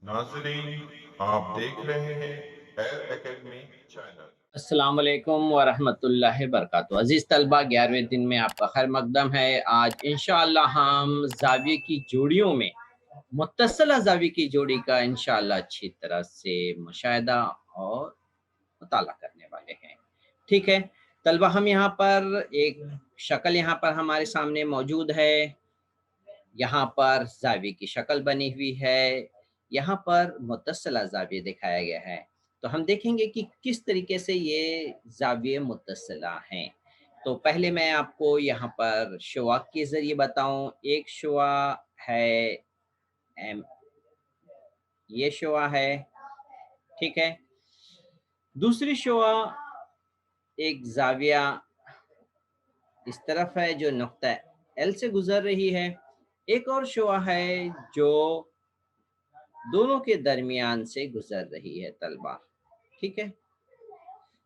नाजरीन, आप देख रहे हैं एयर एकेडमी चैनल। अस्सलाम वालेकुम वरहमतुल्लाहि वबरकातुहू। अज़ीज़ तलबा, 11वें दिन में आपका खैर मकदम है। आज इंशाअल्लाह हम ज़ाविये की जोड़ियों में मुत्तसला ज़ाविये की जोड़ी का इंशाअल्लाह अच्छी तरह से मुशाहिदा और मुताला करने वाले हैं। ठीक है तलबा, हम यहाँ पर एक शक्ल यहाँ पर हमारे सामने मौजूद है। यहाँ पर ज़ाविये की शक्ल बनी हुई है, यहाँ पर मुत्तसला ज़ाविया दिखाया गया है। तो हम देखेंगे कि किस तरीके से ये ज़ाविये मुत्तसला हैं। तो पहले मैं आपको यहाँ पर शुआ के ज़रिए बताऊँ। एक शुआ है एम, ये शुआ है, ठीक है। दूसरी शुआ एक ज़ाविया इस तरफ है जो नुक्ता एल से गुज़र रही है। एक और शुआ है जो दोनों के दरमियान से गुजर रही है तलबा, ठीक है।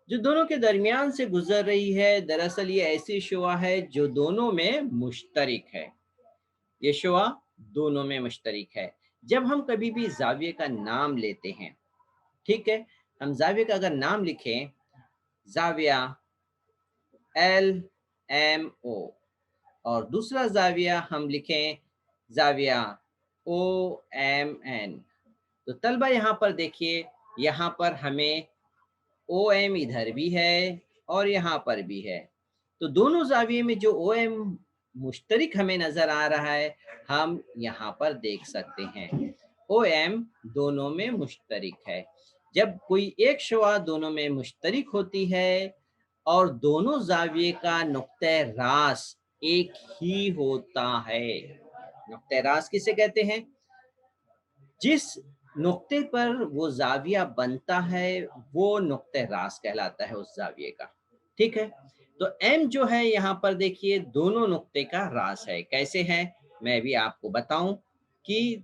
जो दोनों के दरमियान से गुजर रही है, दरअसल ये ऐसी शुआ है जो दोनों में मुश्तरिक है। ये शुआ दोनों में मुश्तरिक है। जब हम कभी भी ज़ाविये का नाम लेते हैं, ठीक है, हम ज़ाविये का अगर नाम लिखें, ज़ाविया एल एम ओ, और दूसरा ज़ाविया हम लिखें ज़ाविया ओ एम एन, तो तलबा यहाँ पर देखिए, यहाँ पर हमें ओ एम इधर भी है और यहाँ पर भी है। तो दोनों ज़ाविये में जो ओ एम मुश्तरिक हमें नज़र आ रहा है, हम यहाँ पर देख सकते हैं। ओ एम दोनों में मुश्तरिक है। जब कोई एक शुआ दोनों में मुश्तरिक होती है और दोनों ज़ाविये का नुक्ते रास एक ही होता है। नुक्ते रास किसे कहते हैं? जिस नुक्ते पर वो ज़ाविया बनता है, वो नुक्ते रास कहलाता है उस ज़ाविये का, ठीक है। तो एम जो है यहाँ पर देखिए दोनों नुक्ते का रास है। कैसे है मैं भी आपको बताऊं कि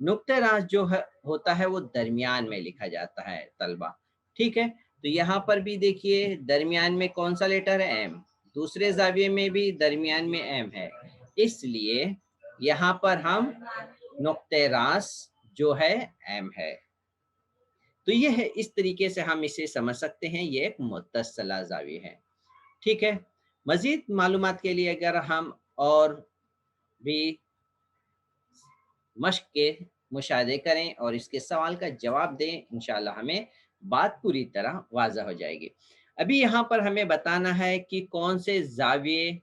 नुक्ते रास जो है होता है वो दरमियान में लिखा जाता है तलबा, ठीक है। तो यहाँ पर भी देखिए दरमियान में कौन सा लेटर है? एम। दूसरे ज़ाविये में भी दरमियान में एम है, इसलिए यहाँ पर हम नुक्ते रास जो है एम है। तो ये है, इस तरीके से हम इसे समझ सकते हैं, ये एक मुत्तसला ज़ाविया है, ठीक है। मज़ीद मालूमात के लिए अगर हम और भी मश्क के मुशाहदे करें और इसके सवाल का जवाब दें, इंशाअल्लाह हमें बात पूरी तरह वाज़ह हो जाएगी। अभी यहाँ पर हमें बताना है कि कौन से ज़ाविये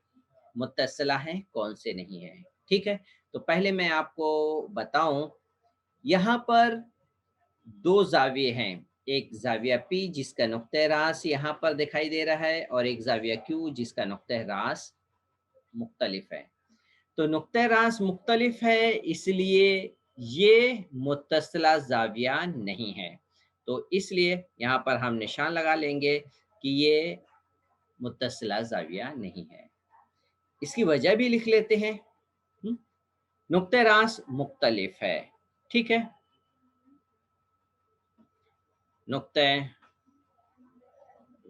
मुत्तसला हैं, कौन से नहीं हैं, ठीक है। तो पहले मैं आपको बताऊँ, यहाँ पर 2 ज़ाविये हैं। एक ज़ाविया पी जिसका नुक्ते रास यहाँ पर दिखाई दे रहा है और एक ज़ाविया क्यू जिसका नुक्ते रास मुख्तलिफ है। तो नुक्ते रास मुख्तलिफ है, इसलिए ये मुत्तसला ज़ाविया नहीं है। तो इसलिए यहाँ पर हम निशान लगा लेंगे कि ये मुत्तसला ज़ाविया नहीं है। इसकी वजह भी लिख लेते हैं। नुक्ते रास मुख्तलिफ है, ठीक है। नुक्ते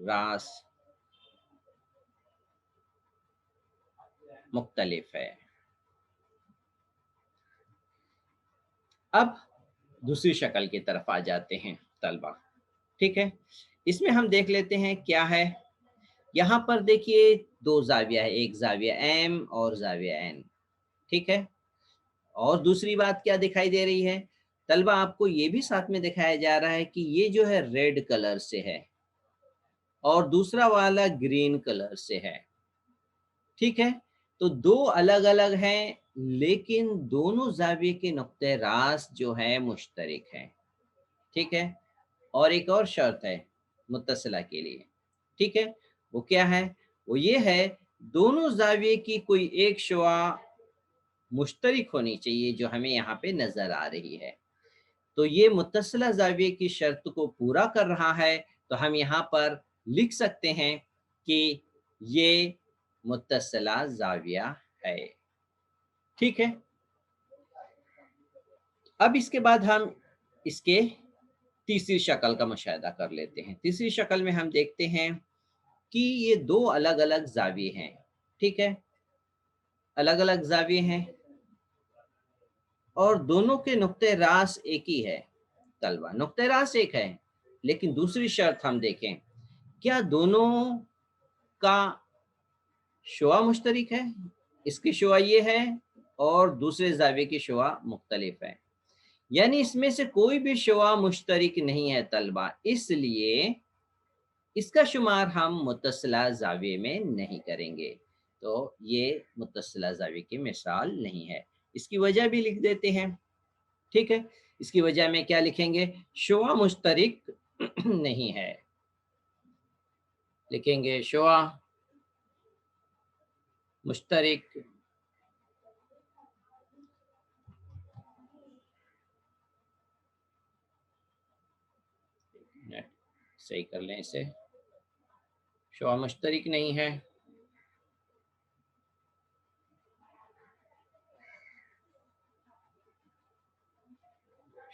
रास मुख्तलिफ है। अब दूसरी शक्ल की तरफ आ जाते हैं तलबा, ठीक है। इसमें हम देख लेते हैं क्या है। यहाँ पर देखिए 2 ज़ाविया है, एक ज़ाविया एम और ज़ाविया एन, ठीक है। और दूसरी बात क्या दिखाई दे रही है तलबा? आपको ये भी साथ में दिखाया जा रहा है कि ये जो है रेड कलर से है और दूसरा वाला ग्रीन कलर से है, ठीक है। तो 2 अलग-अलग हैं, लेकिन दोनों ज़ाविये के नुक्ते रास जो है मुश्तरिक हैं, ठीक है। और एक और शर्त है मुत्तसला के लिए, ठीक है। वो क्या है? वो ये है, दोनों ज़ाविये की कोई एक शुआ मुश्तरिक होनी चाहिए जो हमें यहाँ पे नज़र आ रही है। तो ये मुत्तसला ज़ाविये की शर्त को पूरा कर रहा है, तो हम यहाँ पर लिख सकते हैं कि ये मुत्तसला ज़ाविया है, ठीक है। अब इसके बाद हम इसके तीसरी शक्ल का मुशाहिदा कर लेते हैं। तीसरी शक्ल में हम देखते हैं कि ये 2 अलग-अलग ज़ाविये हैं, ठीक है। अलग-अलग ज़ाविये हैं اور دونوں کے نقطۂ راس ایک ہی ہے طلبہ، نقطۂ راس ایک ہے، لیکن دوسری شرط ہم دیکھیں، کیا دونوں کا شعاع مشترک ہے؟ اس کی شعاع یہ ہے اور دوسرے زاویے کی شعاع مختلف ہے، یعنی اس میں سے کوئی بھی شعاع مشترک نہیں ہے طلبہ، اس لیے اس کا شمار ہم متصلہ زاویے میں نہیں کریں گے۔ تو یہ متصلہ زاویے کی مثال نہیں ہے، اس کی وجہ بھی لکھ دیتے ہیں، ٹھیک ہے؟ اس کی وجہ میں کیا لکھیں گے؟ شعاع مشترک نہیں ہے، لکھیں گے شعاع مشترک صحیح کر لیں اسے، شعاع مشترک نہیں ہے،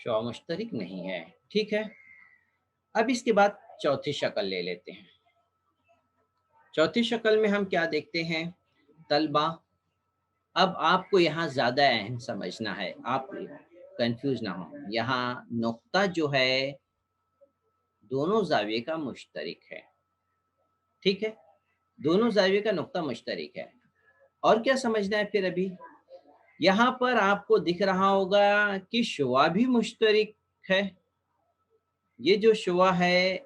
شعاع مشترک نہیں ہے، ٹھیک ہے؟ اب اس کے بعد چوتھی شکل لے لیتے ہیں۔ چوتھی شکل میں ہم کیا دیکھتے ہیں طلبہ؟ اب آپ کو یہاں زیادہ اہم سمجھنا ہے، آپ کنفیوز نہ ہوں، یہاں نقطہ جو ہے دونوں زاویے کا مشترک ہے، ٹھیک ہے؟ دونوں زاویے کا نقطہ مشترک ہے، اور کیا سمجھنا ہے پھر؟ ابھی یہاں پر آپ کو دکھ رہا ہوگا کہ شعاع بھی مشترک ہے، یہ جو شعاع ہے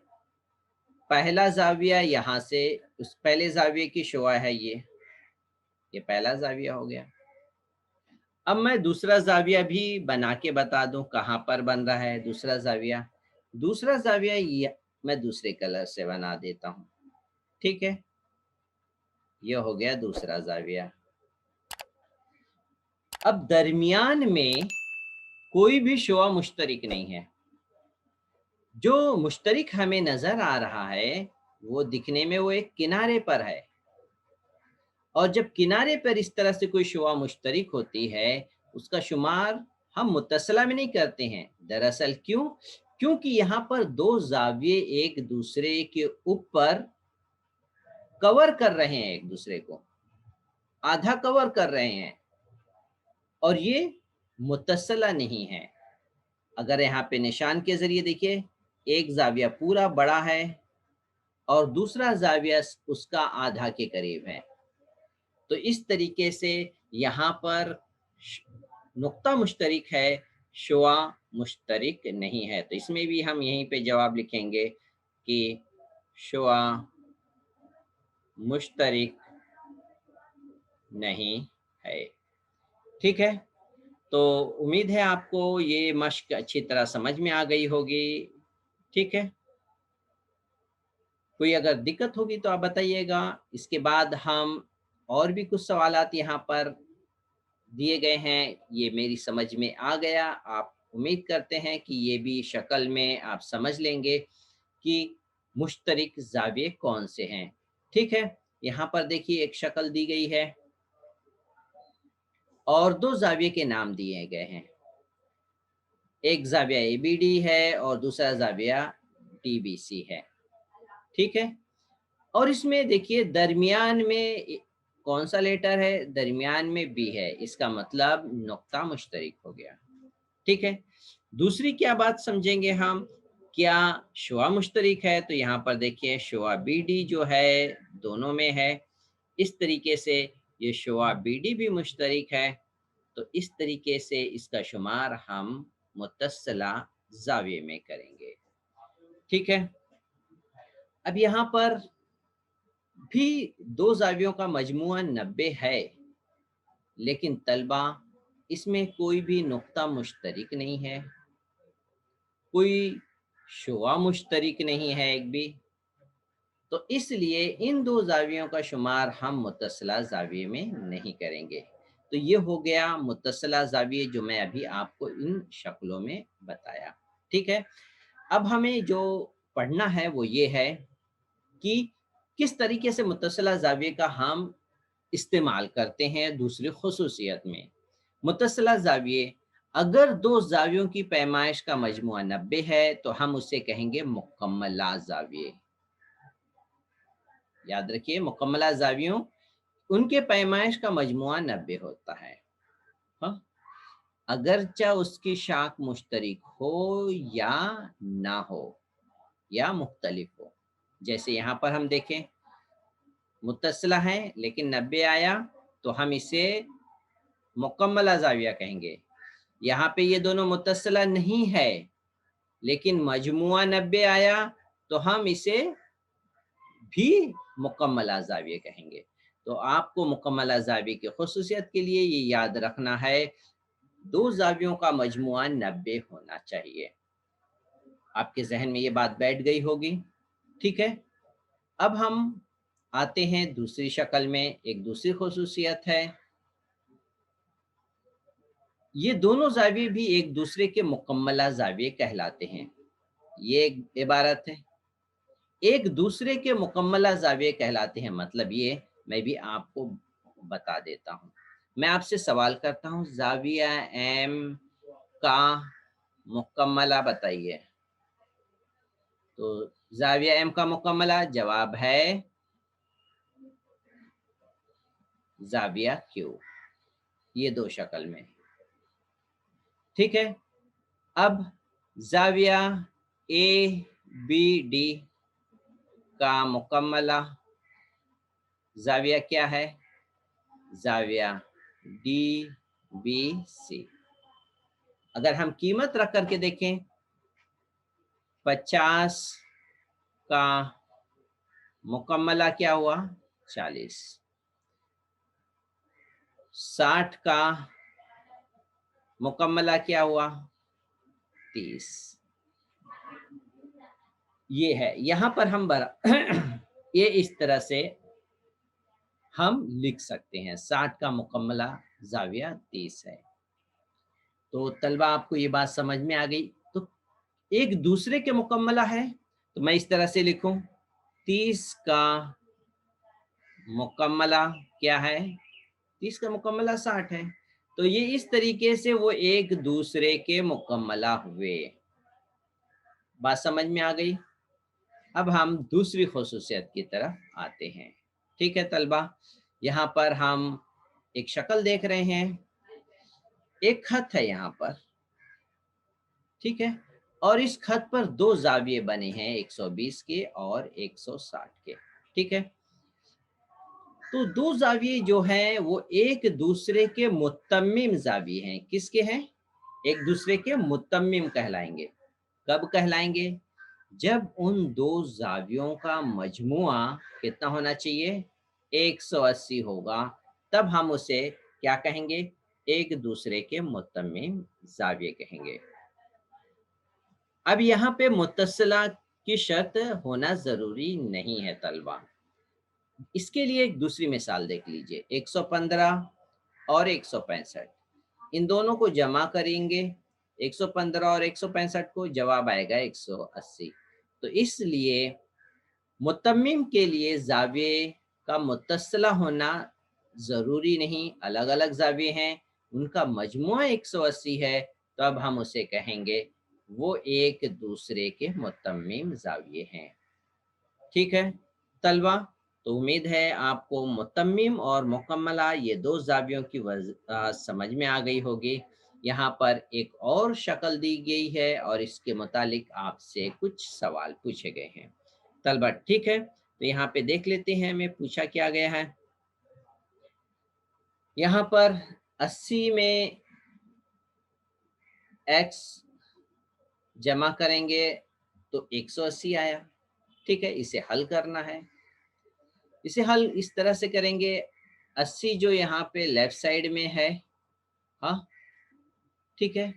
پہلا زاویہ یہاں سے اس پہلے زاویے کی شعاع ہے، یہ پہلا زاویہ ہو گیا۔ اب میں دوسرا زاویہ بھی بنا کے بتا دوں کہاں پر بن رہا ہے دوسرا زاویہ۔ دوسرا زاویہ یہ میں دوسرے کلر سے بنا دیتا ہوں، ٹھیک ہے؟ یہ ہو گیا دوسرا زاویہ۔ اب درمیان میں کوئی بھی شعاع مشترک نہیں ہے، جو مشترک ہمیں نظر آ رہا ہے وہ دکھنے میں وہ ایک کنارے پر ہے، اور جب کنارے پر اس طرح سے کوئی شعاع مشترک ہوتی ہے اس کا شمار ہم متصلہ میں نہیں کرتے ہیں۔ دراصل کیونکہ یہاں پر دو زاویے ایک دوسرے کے اوپر کور کر رہے ہیں، ایک دوسرے کو آدھا کور کر رہے ہیں، اور یہ متصلہ نہیں ہے۔ اگر یہاں پہ نشان کے ذریعے دیکھیے، ایک زاویہ پورا بڑا ہے اور دوسرا زاویہ اس کا آدھا کے قریب ہے، تو اس طریقے سے یہاں پر نقطہ مشترک ہے، شعاع مشترک نہیں ہے۔ تو اس میں بھی ہم یہیں پہ جواب لکھیں گے کہ شعاع مشترک نہیں ہے، ٹھیک ہے؟ تو امید ہے آپ کو یہ مشق اچھی طرح سمجھ میں آ گئی ہوگی، ٹھیک ہے؟ کوئی اگر دقت ہوگی تو آپ بتائیے گا۔ اس کے بعد ہم اور بھی کچھ سوالات یہاں پر دیے گئے ہیں، یہ میری سمجھ میں آ گیا، آپ امید کرتے ہیں کہ یہ بھی شکل میں آپ سمجھ لیں گے کہ مشترک زاویے کون سے ہیں، ٹھیک ہے؟ یہاں پر دیکھیے ایک شکل دی گئی ہے اور دو زاویے کے نام دیے گئے ہیں، ایک زاویہ اے بی ڈی ہے اور دوسرا زاویہ ڈی بی سی ہے، ٹھیک ہے؟ اور اس میں دیکھیے درمیان میں کون سا لیٹر ہے؟ درمیان میں بی ہے، اس کا مطلب نقطہ مشترک ہو گیا، ٹھیک ہے؟ دوسری کیا بات سمجھیں گے ہم؟ کیا شعاع مشترک ہے؟ تو یہاں پر دیکھیے شعاع بی ڈی جو ہے دونوں میں ہے، اس طریقے سے یہ شعاع بی ڈی بھی مشترک ہے، تو اس طریقے سے اس کا شمار ہم متصلہ زاویے میں کریں گے، ٹھیک ہے؟ اب یہاں پر بھی دو زاویوں کا مجموعہ 90 ہے، لیکن طلبہ اس میں کوئی بھی نقطہ مشترک نہیں ہے، کوئی شعاع مشترک نہیں ہے ایک بھی، تو اس لیے ان دو زاویوں کا شمار ہم متصلہ زاویے میں نہیں کریں گے۔ تو یہ ہو گیا متصلہ زاویے جو میں ابھی آپ کو ان شکلوں میں بتایا، ٹھیک ہے؟ اب ہمیں جو پڑھنا ہے وہ یہ ہے کہ کس طریقے سے متصلہ زاویے کا ہم استعمال کرتے ہیں دوسری خصوصیت میں۔ متصلہ زاویے اگر دو زاویوں کی پیمائش کا مجموعہ 90 ہے تو ہم اسے کہیں گے مکملہ زاویے۔ یاد رکھیے مکملہ زاویوں ان کے پیمائش کا مجموعہ 90 ہوتا ہے، ہاں؟ अगरचा उसकी शाख मुश्तरिक हो या ना हो या मुख्तलिफ हो। जैसे यहाँ पर हम देखें मुत्तसिला है लेकिन 90 आया तो हम इसे मुकम्मला ज़ाविया कहेंगे। यहाँ पे ये दोनों मुत्तसिला नहीं है लेकिन मजमुआ 90 आया तो हम इसे भी मुकम्मला ज़ाविया कहेंगे। तो आपको मुकम्मला ज़ाविया की खुसूसियत के लिए ये याद रखना है, दो ज़ावियों का मजमुआ 90 होना चाहिए। आपके जहन में ये बात बैठ गई होगी, ठीक है। अब हम आते हैं दूसरी शक्ल में, एक दूसरी खुसूसियत है, ये दोनों ज़ाविये भी एक दूसरे के मुकम्मला ज़ाविये कहलाते हैं। ये एक इबारत है, एक दूसरे के मुकम्मला ज़ाविये कहलाते हैं, मतलब ये मैं भी आपको बता देता हूँ। मैं आपसे सवाल करता हूँ, ज़ाविया एम का मुकम्मला बताइए। तो ज़ाविया एम का मुकम्मला जवाब है ज़ाविया क्यू, ये दो शक्ल में, ठीक है। अब ज़ाविया ए बी डी का मुकम्मला ज़ाविया क्या है? ज़ाविया डी बी सी। अगर हम कीमत रख करके देखें, 50 का मुकम्मला क्या हुआ? 40। 60 का मुकम्मला क्या हुआ? 30। ये है, यहाँ पर हम ये इस तरह से हम लिख सकते हैं, 60 का मुकम्मला ज़ाविया 30 है। तो तलबा आपको ये बात समझ में आ गई। तो एक दूसरे के मुकम्मला है तो मैं इस तरह से लिखूं, 30 का मुकम्मला क्या है? 30 का मुकम्मला 60 है। तो ये इस तरीके से वो एक दूसरे के मुकम्मला हुए। बात समझ में आ गई? अब हम दूसरी खुसूसियत की तरफ आते हैं, ठीक है तलबा। यहाँ पर हम एक शक्ल देख रहे हैं, एक खत है यहाँ पर, ठीक है, और इस खत पर दो जाविये बने हैं, 120 के और 160 के, ठीक है। तो दो जाविये जो हैं वो एक दूसरे के मुत्तम्मिम जाविये हैं। किसके हैं? एक दूसरे के मुत्तम्मिम कहलाएंगे। कब कहलाएंगे? जब उन दो जावियों का मजमुआ कितना होना चाहिए? 180 होगा, तब हम उसे क्या कहेंगे? एक दूसरे के मुत्तम्मिम जाविये कहेंगे। अब यहाँ पे मुत्तसिला की शर्त होना जरूरी नहीं है तलबा। इसके लिए एक दूसरी मिसाल देख लीजिए, 115 और 165, इन दोनों को जमा करेंगे, 115 और 165 को, जवाब आएगा 180। तो इसलिए मुतम्मिम के लिए जाविये का मुत्तसिला होना ज़रूरी नहीं, अलग अलग जाविये हैं, उनका मजमुआ 180 है, तो अब हम उसे कहेंगे वो एक दूसरे के मुतम्मिम जाविये हैं, ठीक है तलबा। तो उम्मीद है आपको मुतम्मिम और मुकम्मला ये दो जावियों की समझ में आ गई होगी। यहाँ पर एक और शक्ल दी गई है और इसके मुतालिक आपसे कुछ सवाल पूछे गए हैं तलबा, ठीक है। तो यहाँ पे देख लेते हैं हमें पूछा क्या गया है। यहाँ पर 80 में x जमा करेंगे तो 180 आया, ठीक है, इसे हल करना है। इसे हल इस तरह से करेंगे, 80 जो यहाँ पे लेफ्ट साइड में है, हाँ ठीक है,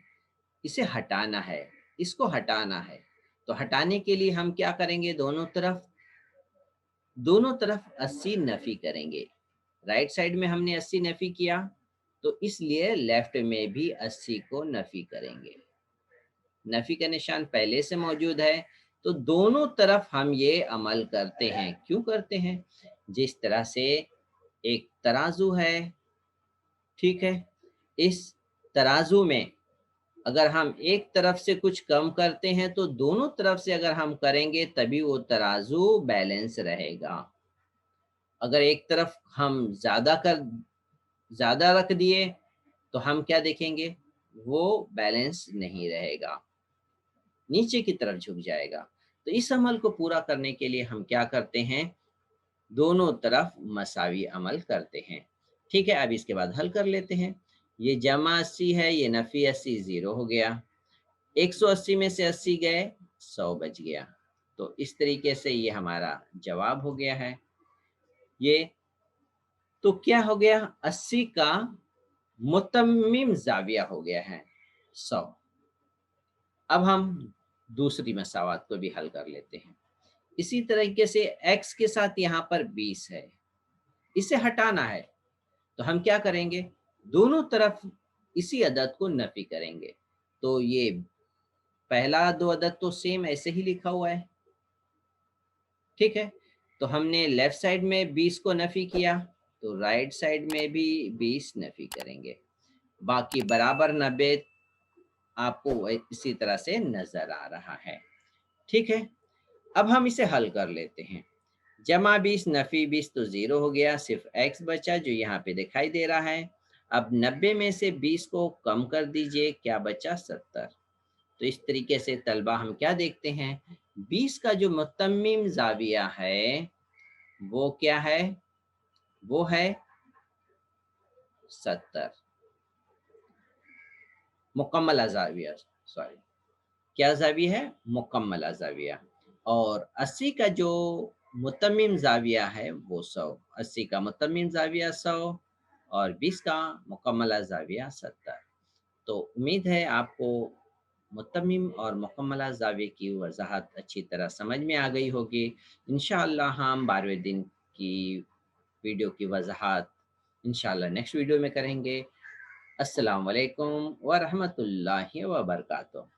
इसे हटाना है, इसको हटाना है। तो हटाने के लिए हम क्या करेंगे? दोनों तरफ 80 नफी करेंगे। राइट साइड में हमने 80 नफी किया, तो इसलिए लेफ्ट में भी 80 को नफी करेंगे। नफी का निशान पहले से मौजूद है, तो दोनों तरफ हम ये अमल करते हैं। क्यों करते हैं? जिस तरह से एक तराजू है, ठीक है, इस तराजू में अगर हम एक तरफ से कुछ कम करते हैं तो दोनों तरफ से अगर हम करेंगे तभी वो तराजू बैलेंस रहेगा। अगर एक तरफ हम ज्यादा रख दिए तो हम क्या देखेंगे? वो बैलेंस नहीं रहेगा, नीचे की तरफ झुक जाएगा। तो इस अमल को पूरा करने के लिए हम क्या करते हैं, दोनों तरफ मसावी अमल करते हैं। ठीक है, अब इसके बाद हल कर लेते हैं। ये जमा 80 है, ये नफ़ी 80 ज़ीरो हो गया। 180 में से 80 गए, 100 बच गया। तो इस तरीके से ये हमारा जवाब हो गया है। ये तो क्या हो गया, 80 का मुतम्मिम ज़ाविया हो गया है 100। अब हम दूसरी मसावात को भी हल कर लेते हैं। इसी तरीके से x के साथ यहाँ पर 20 है, इसे हटाना है। तो हम क्या करेंगे, दोनों तरफ इसी अदद को नफ़ी करेंगे। तो ये पहला दो अदद तो सेम ऐसे ही लिखा हुआ है, ठीक है। तो हमने लेफ्ट साइड में 20 को नफ़ी किया, तो राइट साइड में भी 20 नफ़ी करेंगे। बाकी बराबर 90 आपको इसी तरह से नज़र आ रहा है, ठीक है। अब हम इसे हल कर लेते हैं। जमा 20 नफ़ी 20 तो ज़ीरो हो गया, सिर्फ x बचा जो यहाँ पे दिखाई दे रहा है। अब 90 में से 20 को कम कर दीजिए, क्या बचा 70। तो इस तरीके से तलबा हम क्या देखते हैं, 20 का जो मुतम्मिम ज़ाविया है वो क्या है, वो है 70 मुकम्मल ज़ाविया, सॉरी क्या ज़ाविया है, मुकम्मल ज़ाविया। और 80 का जो मुतम्मिम ज़ाविया है वो 100, 80 का मुतम्मिम ज़ाविया 100 और 20 का मुकम्मल ज़ाविया 70। तो उम्मीद है आपको मुतम्मिम और मुकम्मल ज़ाविया की वज़ाहत अच्छी तरह समझ में आ गई होगी। इंशाअल्लाह हम 12वें दिन की वीडियो की वज़ाहत इंशाअल्लाह नेक्स्ट वीडियो में करेंगे। अस्सलाम वालेकुम व रहमतुल्लाहि व बरकातुहू।